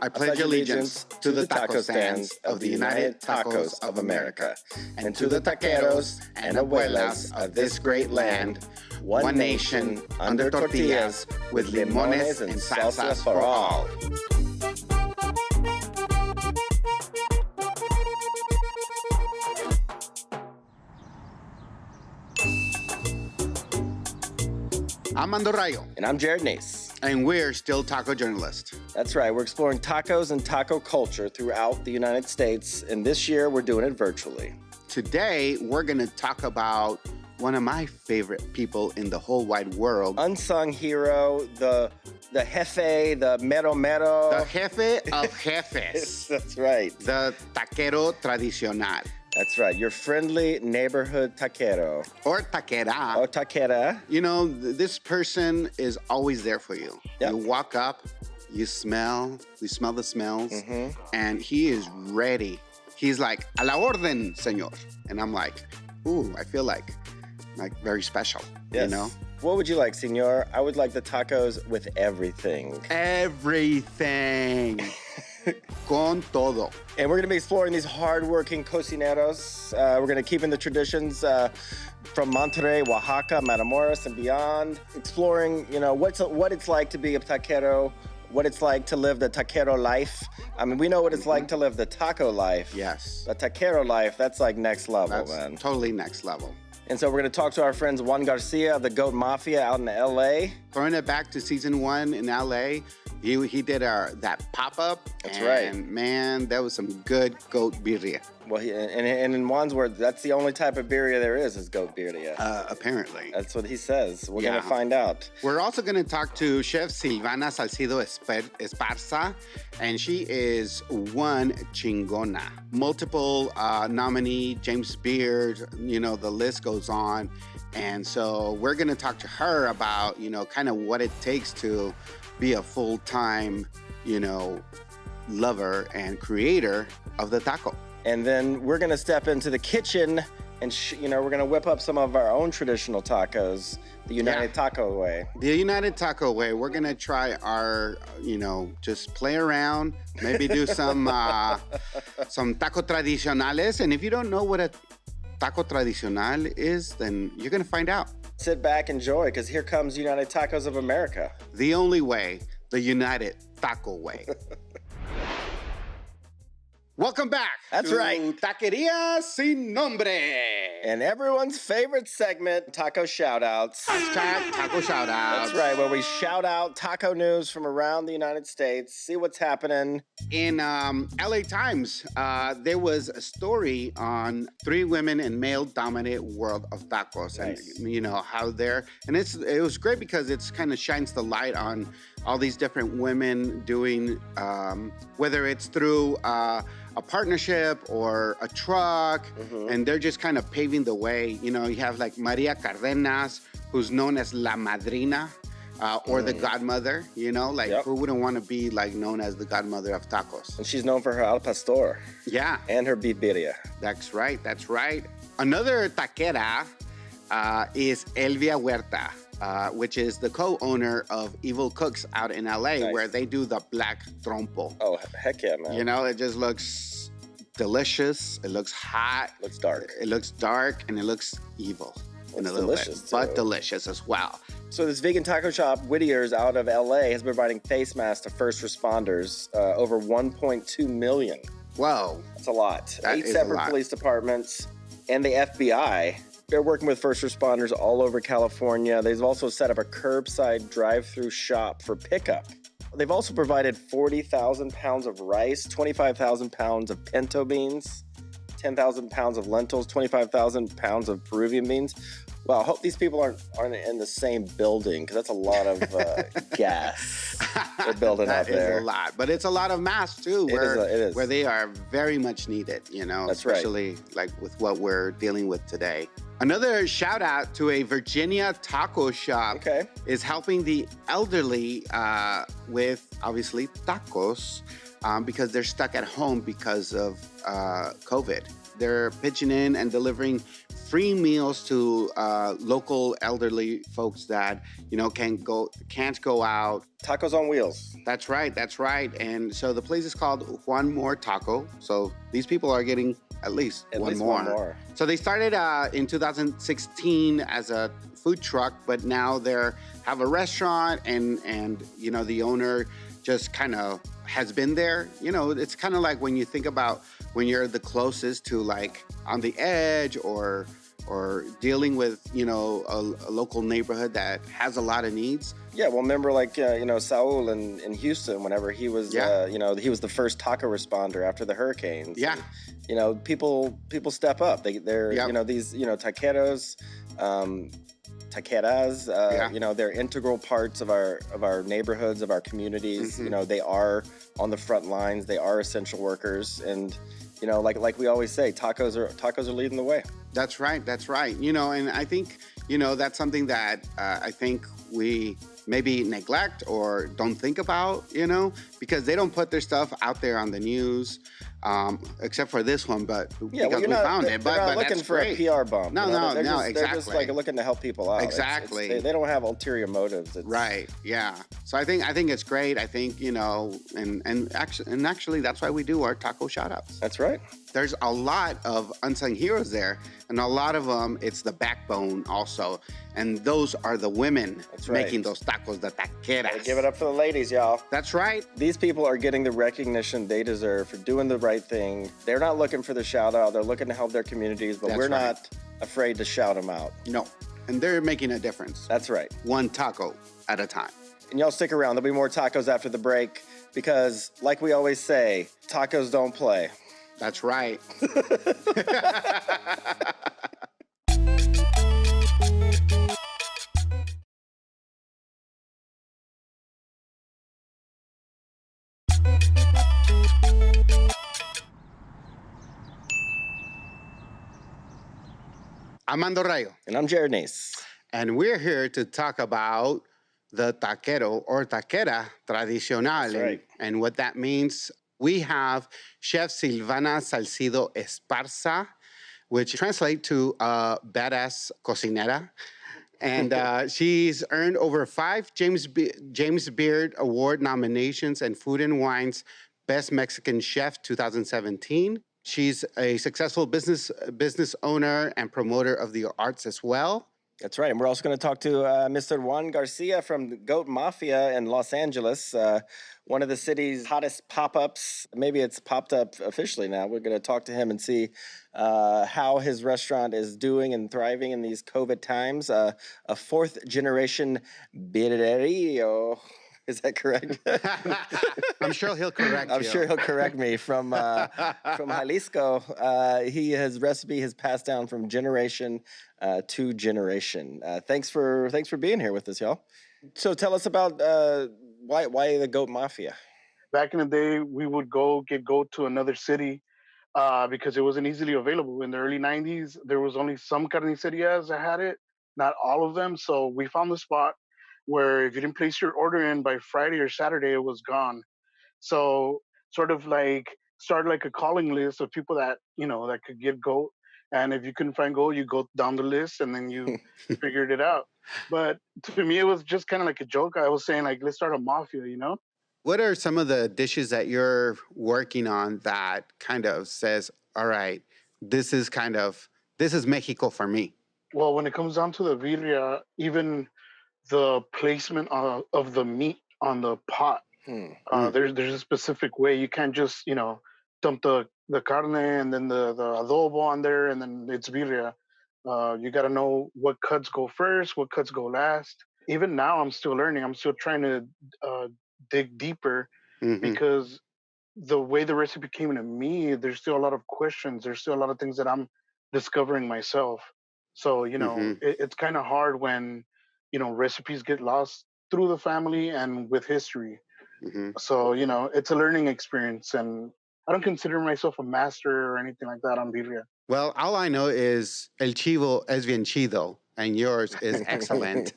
I pledge allegiance to the taco stands of the United Tacos of America and to the taqueros and abuelas of this great land, one nation under tortillas with limones and salsas for all. I'm Mando Rayo. And I'm Jarod, Neece. And we're still taco journalists. That's right. We're exploring tacos and taco culture throughout the United States. And this year, we're doing it virtually. Today, we're going to talk about one of my favorite people in the whole wide world. Unsung hero, the jefe, the mero mero. The jefe of jefes. That's right. The taquero tradicional. That's right. Your friendly neighborhood taquero. Or taquera. Or taquera. You know, this person is always there for you. Yep. You walk up, you smell the smells, and he is ready. He's like, a la orden, señor. And I'm like, ooh, I feel like very special, yes. You know? What would you like, senor? I would like the tacos with everything. Everything. Con todo. And we're going to be exploring these hardworking cocineros. We're going to keep in the traditions from Monterrey, Oaxaca, Matamoros, and beyond. Exploring, you know, what it's like to be a taquero, what it's like to live the taquero life. I mean, we know what it's like to live the taco life. Yes. The taquero life, that's like next level, that's man. Totally next level. And so we're going to talk to our friends Juan Garcia of the Goat Mafia out in L.A. Throwing it back to season 1 in L.A., he did that pop-up. That's right. And man, that was some good goat birria. Well, and in Juan's words, that's the only type of birria there is goat birria. Apparently. That's what he says. We're going to find out. We're also going to talk to Chef Silvana Salcido Esparza, and she is one chingona. Multiple nominee, James Beard, you know, the list goes on. And so we're going to talk to her about, you know, kind of what it takes to be a full-time, you know, lover and creator of the taco. And then we're going to step into the kitchen and, we're going to whip up some of our own traditional tacos, the United Taco way. The United Taco way. We're going to try our, you know, just play around, maybe do some taco tradicionales. And if you don't know what a taco tradicional is, then you're going to find out. Sit back, enjoy, because here comes United Tacos of America. The only way, the United Taco way. Welcome back. That's right. Taqueria Sin Nombre. And everyone's favorite segment, Taco Shoutouts. Hashtag Taco Shoutouts. That's right, where we shout out taco news from around the United States, see what's happening. In LA Times, there was a story on 3 women in male-dominated world of tacos. Nice. And, you know, how they're... And it was great because it kind of shines the light on all these different women doing, whether it's through... a partnership or a truck, and they're just kind of paving the way. You know, you have like Maria Cardenas, who's known as La Madrina, or the godmother, you know, like who wouldn't want to be like known as the godmother of tacos? And she's known for her al pastor. Yeah. And her beef birria. That's right, that's right. Another taquera is Elvia Huerta. Which is the co-owner of Evil Cooks out in LA, where they do the black trompo. Oh, heck yeah, man. You know, it just looks delicious. It looks hot. Looks dark. It looks dark, and it looks evil in a little bit, but delicious as well. So this vegan taco shop, Whittier's, out of LA, has been providing face masks to first responders, over 1.2 million. Whoa. That's a lot. That 8 separate police departments and the FBI. They're working with first responders all over California. They've also set up a curbside drive-through shop for pickup. They've also provided 40,000 pounds of rice, 25,000 pounds of pinto beans, 10,000 pounds of lentils, 25,000 pounds of Peruvian beans. Well, I hope these people aren't in the same building, because that's a lot of gas they're building out there. That is a lot, but it's a lot of masks too, where they are very much needed, you know, that's especially like with what we're dealing with today. Another shout out to a Virginia taco shop is helping the elderly with obviously tacos because they're stuck at home because of COVID. they're pitching in and delivering free meals to local elderly folks that can't go out. Tacos on wheels. That's right. And so the place is called One More Taco. So these people are getting at least one more. So they started in 2016 as a food truck, but now they have a restaurant, and the owner just kind of has been there. It's kind of like when you think about when you're the closest to, like, on the edge or dealing with a local neighborhood that has a lot of needs. Yeah, well, remember, like, Saul in Houston, whenever he was, he was the first taco responder after the hurricanes. Yeah. And, people step up. They're these, taqueros, taqueras, they're integral parts of our neighborhoods, of our communities. Mm-hmm. They are on the front lines. They are essential workers. And, like we always say, tacos are leading the way. That's right. And I think, that's something that I think we maybe neglect or don't think about, because they don't put their stuff out there on the news, except for this one, but because we found it. They're not looking that's for great. a PR bump. No, exactly. They're just like looking to help people out. Exactly. They don't have ulterior motives. Right. Yeah. So I think it's great. I think, and actually that's why we do our taco shout outs. That's right. There's a lot of unsung heroes there, and a lot of them, it's the backbone also. And those are the women making those tacos, the taqueras. Give it up for the ladies, y'all. That's right. These people are getting the recognition they deserve for doing the right thing. They're not looking for the shout out. They're looking to help their communities, but we're not afraid to shout them out. No. And they're making a difference. That's right. One taco at a time. And y'all stick around. There'll be more tacos after the break because, like we always say, tacos don't play. That's right. I'm Mando Rayo. And I'm Jarod Neece. And we're here to talk about the taquero or taquera tradicional. Right. And what that means. We have Chef Silvana Salcido Esparza, which translates to badass cocinera. And she's earned over 5 James Beard Award nominations and Food and Wine's Best Mexican Chef 2017. She's a successful business owner and promoter of the arts as well. That's right. And we're also going to talk to Mr. Juan Garcia from the Goat Mafia in Los Angeles, one of the city's hottest pop-ups. Maybe it's popped up officially now. We're going to talk to him and see how his restaurant is doing and thriving in these COVID times. A fourth-generation birrerio. Is that correct? I'm sure he'll correct you. I'm sure he'll correct me from Jalisco. His recipe has passed down from generation to generation. Thanks for being here with us, y'all. So tell us about why the Goat Mafia. Back in the day, we would go get goat to another city because it wasn't easily available. In the early 90s, there was only some carnicerias that had it, not all of them. So we found the spot where if you didn't place your order in by Friday or Saturday, it was gone. So sort of like started like a calling list of people that, that could get goat. And if you couldn't find goat, you go down the list and then you figured it out. But to me, it was just kind of like a joke. I was saying, like, let's start a mafia, What are some of the dishes that you're working on that kind of says, all right, this is Mexico for me? Well, when it comes down to the birria, even the placement of the meat on the pot. There's a specific way. You can't just, dump the carne and then the adobo on there and then it's birria. You got to know what cuts go first, what cuts go last. Even now, I'm still learning. I'm still trying to dig deeper because the way the recipe came to me, there's still a lot of questions. There's still a lot of things that I'm discovering myself. So, it's kind of hard when recipes get lost through the family and with history. So, it's a learning experience. And I don't consider myself a master or anything like that on birria. Well, all I know is el chivo es bien chido, and yours is excellent.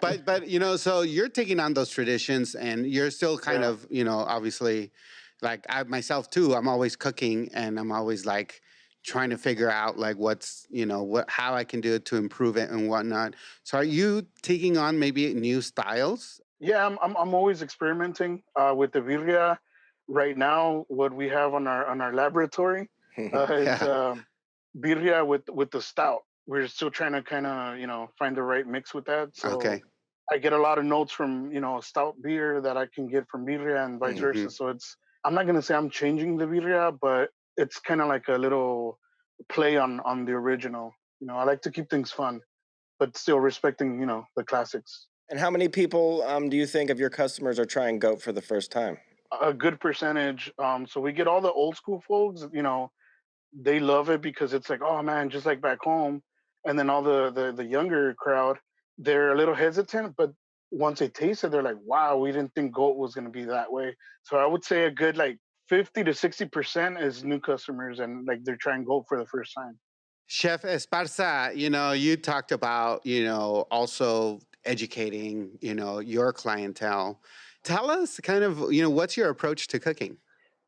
but so you're taking on those traditions, and you're still kind of, obviously, Like I myself too, I'm always cooking and I'm always like trying to figure out like what's, how I can do it to improve it and whatnot. So are you taking on maybe new styles? Yeah, I'm always experimenting with the birria. Right now, what we have on our laboratory is Yeah. birria with the stout. We're still trying to kind of find the right mix with that. So Okay. I get a lot of notes from stout beer that I can get from birria and vice Hmm. versa. So I'm not gonna say I'm changing the birria, but it's kind of like a little play on the original. I like to keep things fun, but still respecting the classics. And how many people do you think of your customers are trying goat for the first time? A good percentage. So we get all the old school folks. They love it because it's like, oh man, just like back home. And then all the younger crowd, they're a little hesitant, but once they taste it, they're like, wow, we didn't think goat was gonna be that way. So I would say a good like 50 to 60% is new customers and like they're trying goat for the first time. Chef Esparza, you talked about, also educating, your clientele. Tell us kind of, what's your approach to cooking?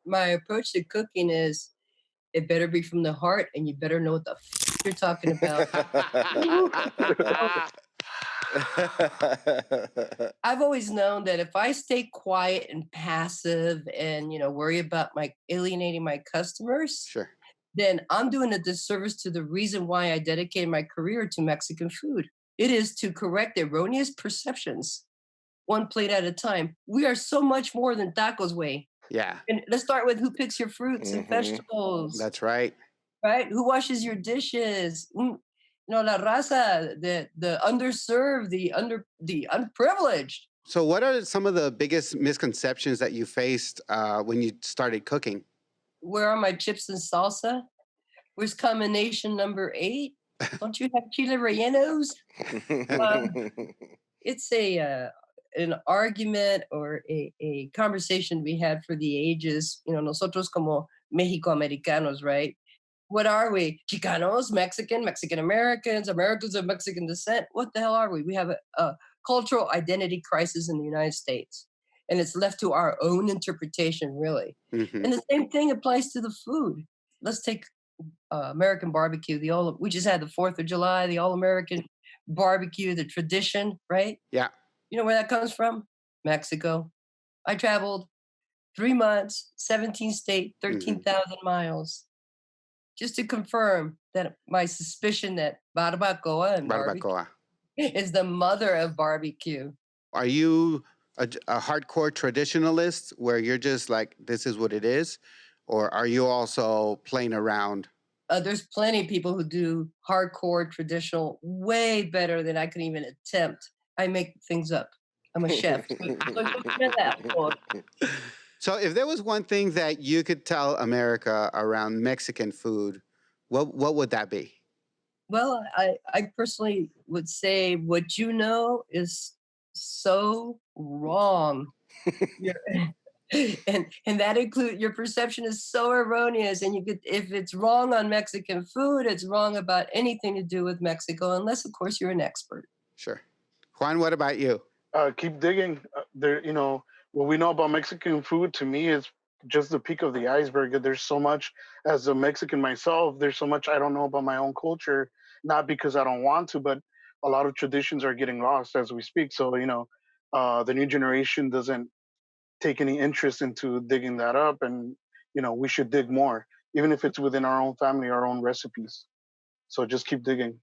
My approach to cooking is it better be from the heart and you better know what the you're talking about. I've always known that if I stay quiet and passive and worry about my alienating my customers, Sure. then I'm doing a disservice to the reason why I dedicated my career to Mexican food. It is to correct erroneous perceptions, one plate at a time. We are so much more than tacos weigh. Yeah, And let's start with who picks your fruits and vegetables, that's right. right? Who washes your dishes? La raza, the underserved, the unprivileged. So, what are some of the biggest misconceptions that you faced when you started cooking? Where are my chips and salsa? Where's combination number 8? Don't you have chile rellenos? It's an argument or a conversation we had for the ages. Nosotros como Mexico-Americanos, right? What are we? Chicanos, Mexican Americans, Americans of Mexican descent. What the hell are we? We have a cultural identity crisis in the United States. And it's left to our own interpretation, really. Hmm. And the same thing applies to the food. Let's take American barbecue. We just had the 4th of July, the All American barbecue, the tradition, right? Yeah. You know where that comes from? Mexico. I traveled 3 months, 17 states, Hmm. 13,000 miles, just to confirm that my suspicion that barbacoa and barbecue Barbacoa. is the mother of barbecue. Are you a hardcore traditionalist where you're just like, this is what it is? Or are you also playing around? There's plenty of people who do hardcore traditional way better than I could even attempt. I make things up. I'm a chef. So, if there was one thing that you could tell America around Mexican food, what would that be? Well, I personally would say what you know is so wrong. You're- and that include your perception is so erroneous, and if it's wrong on Mexican food, it's wrong about anything to do with Mexico, unless of course you're an expert. Sure. Juan, what about you? Keep digging. What we know about Mexican food to me is just the peak of the iceberg. There's so much, as a Mexican myself, there's so much I don't know about my own culture, not because I don't want to, but a lot of traditions are getting lost as we speak. So, the new generation doesn't take any interest into digging that up. And, we should dig more, even if it's within our own family, our own recipes. So just keep digging.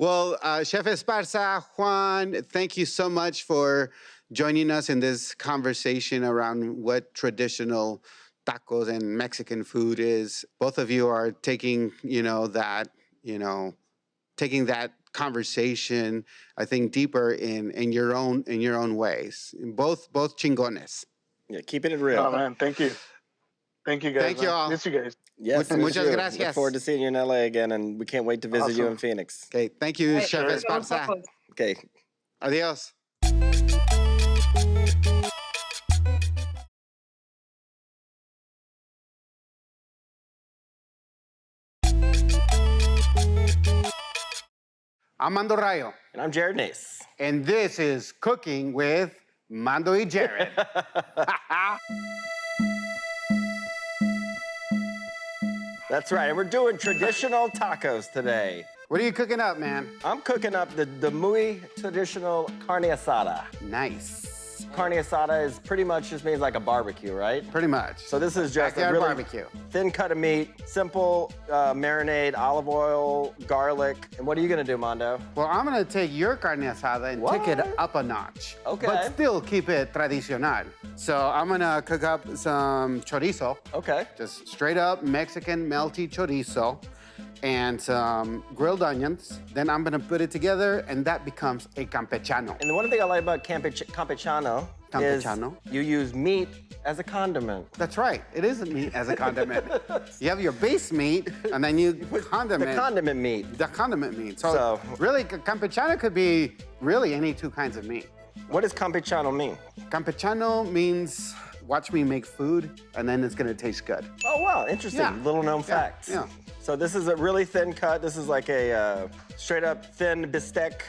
Well, Chef Esparza, Juan, thank you so much for joining us in this conversation around what traditional tacos and Mexican food is. Both of you are taking, taking that conversation, I think, deeper in your own ways. Both chingones. Yeah, keeping it Oh real. man, thank you. Thank you guys. Thank you all. Miss you guys. Yes, miss Muchas you. gracias. Look forward to seeing you in LA again, and we can't wait to visit you in Awesome. Phoenix. Okay, thank you, Right, Chef Sure. Esparza. Okay. Adios. I'm Mando Rayo, And I'm Jarod Neece. and this is Cooking with Mando y Jarod. That's right, and we're doing traditional tacos today. What are you cooking up, man? I'm cooking up the muy traditional carne asada. Nice. Carne asada is pretty much just means like a barbecue, right? Pretty much. So this is just a Backyard really barbecue. thin cut of meat, simple marinade, olive oil, garlic. And what are you gonna do, Mando? Well, I'm gonna take your carne asada and take it What? up a notch. Okay. But still keep it tradicional. So I'm gonna cook up some chorizo. Okay. Just straight up Mexican melty chorizo and some grilled onions. Then I'm gonna put it together and that becomes a campechano. And the one thing I like about campechano is Campechano. you use meat as a condiment. That's right, it isn't meat as a condiment. You have your base meat and then you condiment. The condiment meat. The condiment meat. So- really, campechano could be really any two kinds of meat. What does campechano mean? Campechano means watch me make food and then it's gonna taste good. Oh, wow, interesting. Yeah. Little known Yeah, facts. yeah. So this is a really thin cut. This is like a straight up thin bistec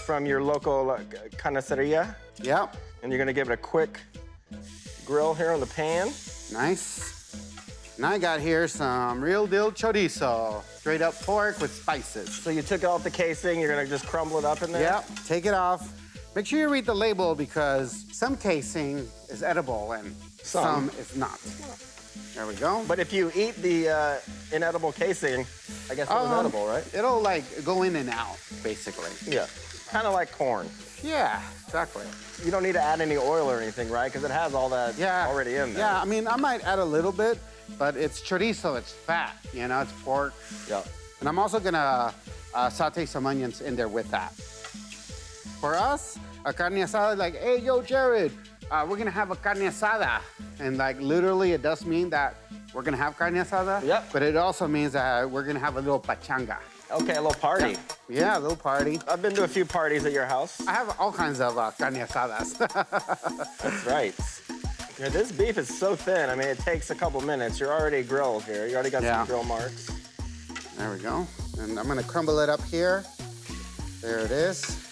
from your local carniceria. Yep, And you're gonna give it a quick grill here on the pan. nice. And I got here some real deal chorizo, straight up pork with spices. So you took off the casing, you're gonna just crumble it up in there? Yep, take it off. Make sure you read the label because some casing is edible and some is not. There we go. But if you eat the inedible casing, I guess it was edible, right? It'll like go in and out, basically. Yeah. Kind of like corn. Yeah, exactly. You don't need to add any oil or anything, right? Because it has all that already in there. Yeah, I mean, I might add a little bit, but it's chorizo, it's fat, you know, it's pork. Yeah. And I'm also gonna saute some onions in there with that. For us, a carne asada is like, hey, yo, Jarod, we're gonna have a carne asada. And like literally it does mean that we're gonna have carne asada, Yep. but it also means that we're gonna have a little pachanga. Okay, a little party. Yeah, a little party. I've been to a few parties at your house. I have all kinds of carne asadas. That's right. Yeah, this beef is so thin. I mean, it takes a couple minutes. You're already grilled here. You already got some grill marks. There we go. And I'm gonna crumble it up here. There it is.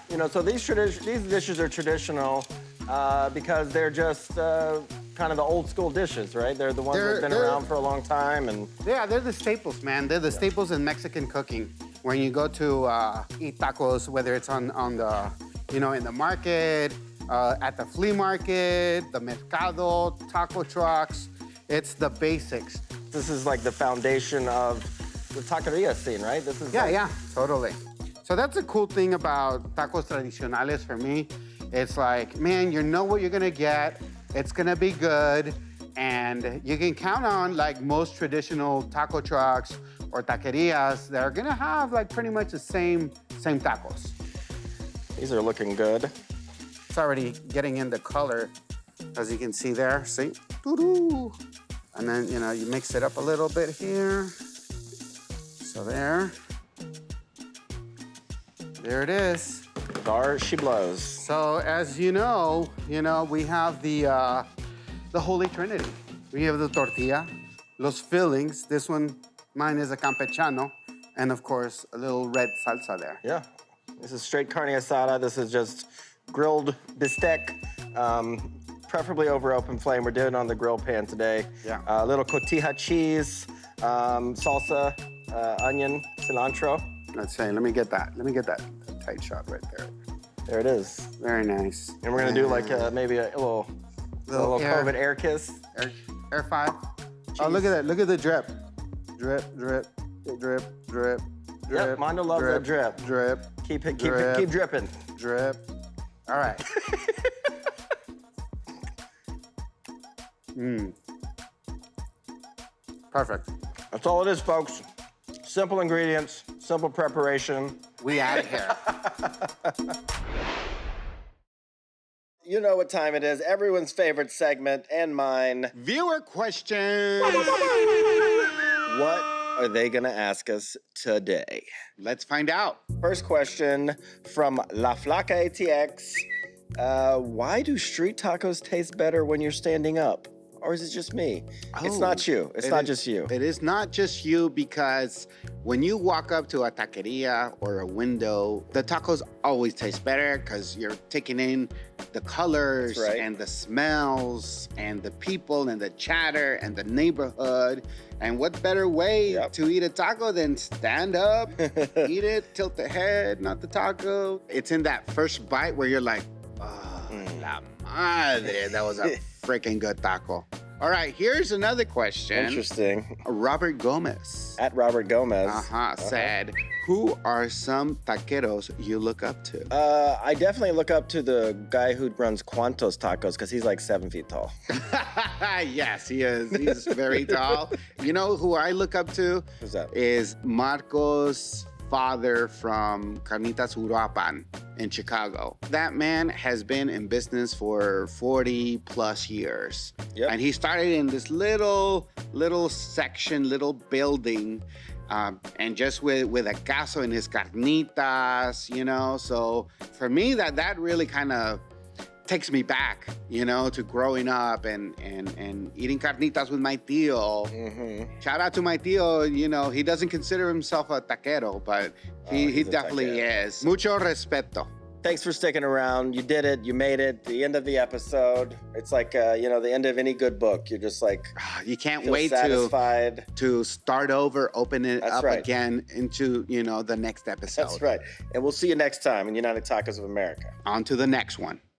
You know, so these dishes are traditional because they're just kind of the old school dishes, right? They're the ones that have been around for a long time, and yeah, they're the staples, man. They're the staples in Mexican cooking. When you go to eat tacos, whether it's on the, you know, in the market, at the flea market, the mercado, taco trucks, it's the basics. this is like the foundation of the taqueria scene, right? This is Yeah, totally. So that's the cool thing about tacos tradicionales for me. It's like, man, you know what you're gonna get. It's gonna be good. And you can count on like most traditional taco trucks or taquerias, they're gonna have like pretty much the same tacos. These are looking good. It's already getting in the color, as you can see there, see? Doo-doo. And then, you know, you mix it up a little bit here. So there it is. There she blows. So as you know, we have the Holy Trinity. We have the tortilla, los fillings. This one, mine is a campechano, and of course, a little red salsa there. Yeah. This is straight carne asada. This is just grilled bistec, preferably over open flame. We're doing it on the grill pan today. Yeah. A little cotija cheese, salsa, onion, cilantro. Let's say, let me get that tight shot right there. There it is. Very nice. And we're gonna do like maybe a little COVID air kiss. Air 5. Oh, look at that. Look at the drip. Drip, drip, drip, drip, drip. Yep, Mando loves that drip. Drip. Keep drip, dripping. Drip. All right. Perfect. That's all it is, folks. Simple ingredients, simple preparation. We out of here. You know what time it is. Everyone's favorite segment and mine. Viewer questions. What are they gonna ask us today? Let's find out. First question from La Flaca ATX. Why do street tacos taste better when you're standing up? Or is it just me? It's not you. It's not just you. It is not just you because when you walk up to a taqueria or a window, the tacos always taste better because you're taking in the colors That's right. and the smells and the people and the chatter and the neighborhood. And what better way to eat a taco than stand up, eat it, tilt the head, not the taco. It's in that first bite where you're like, oh, la madre, that was a freaking good taco. All right, here's another question. Interesting. Robert Gomez. At Robert Gomez. Said, who are some taqueros you look up to? I definitely look up to the guy who runs Cuantos Tacos because he's like 7 feet tall. Yes, he is. He's very tall. You know who I look up to? Who's that? Is Marco's father from Carnitas Uruapan in Chicago. That man has been in business for 40 plus years. Yep. And he started in this little section, little building, and just with a caso in his carnitas, you know. So for me, that really kind of takes me back, you know, to growing up and eating carnitas with my tío. Mm-hmm. Shout out to my tío, you know, he doesn't consider himself a taquero, but he definitely is. Mucho respeto. Thanks for sticking around. You did it. You made it. The end of the episode. It's like, the end of any good book. You're just like, you can't feel wait satisfied. to start over, open it That's up right. again into, the next episode. That's right. And we'll see you next time in United Tacos of America. On to the next one.